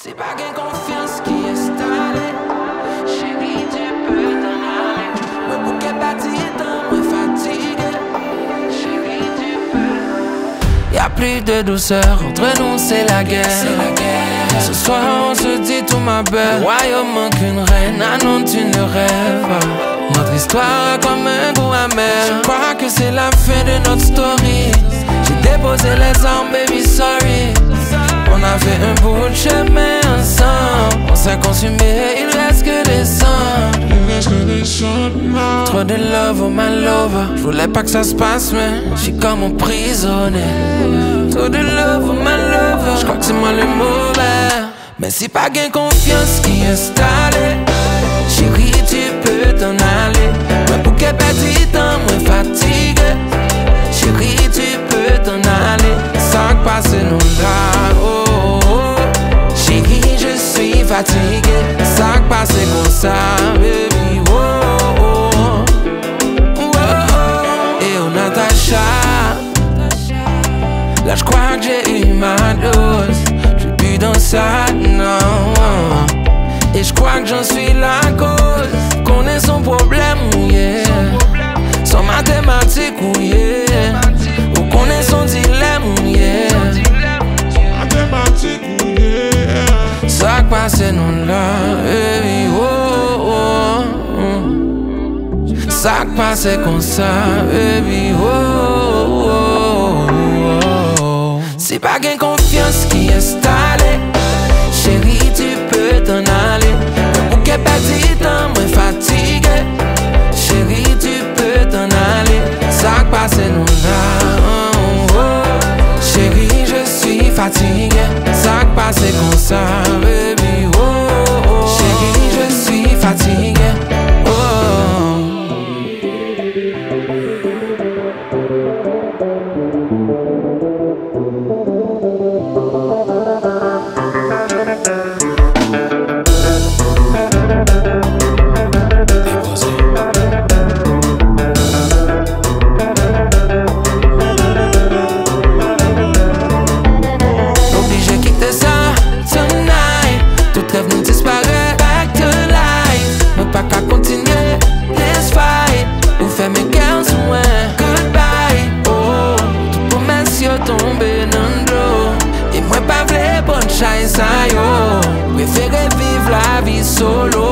C'est pas gain confiance qui est installé. Chérie, tu peux t'en aller. Moi, pour qu'elle bâtit dans moi fatigué. Chérie, tu peux. Y'a plus de douceur, entre nous c'est la guerre. Ce soir on se dit tout ma belle. Le royaume manque une reine, ah non tu ne rêves. Notre histoire comme un goût amer. Je crois que c'est la fin de notre story. J'ai déposé les armes, baby sorry. On a fait un bout de chemin ensemble. On s'est consumé, il reste que des cendres. Trop de love, oh my lover. Je voulais pas que ça se passe, mais j'suis comme un prisonnier. Trop de love, oh my lover. J'crois que c'est moi le mauvais. Mais c'est pas gain confiance qui est installé. Chérie, tu peux t'en aller. Mais pour qu'elle perdit temps, moi fatigué. Chérie, tu peux t'en aller. Ça passe nous là, oh, oh, oh. Chérie, je suis fatigué. Ça passe comme ça, baby, oh, oh, oh, oh, oh. Et oh Natacha, là je crois que j'ai eu ma dose. J'ai bu dans ça, non. Et je crois que j'en suis la cause. Connais son problème, yeah. Son mathématique, yeah. Ou connais son dilemme, yeah. Mathématique, yeah. Ça passe non là, baby, oh, oh, oh. Ça passe comme ça, baby, oh, oh, oh, oh. C'est pas gain confiance qui est installé. Chérie, tu peux t'en aller. Pour qu'elle perdit temps, moi fatigué. Chérie, tu peux t'en aller. Ça passe nous là, oh, oh. Chérie, je suis fatigué. Ça passe comme ça, baby, oh, oh. Chérie, je suis fatigué, oh, oh. Ça yo, préféré vivre la vie solo.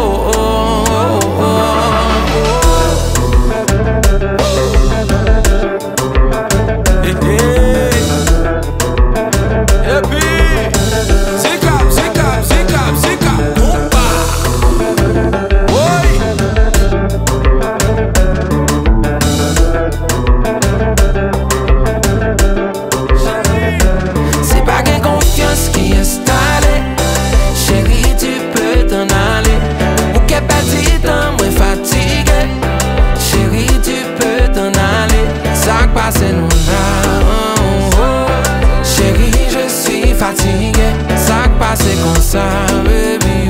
Chérie, je suis fatigué. Ça passe comme ça, baby.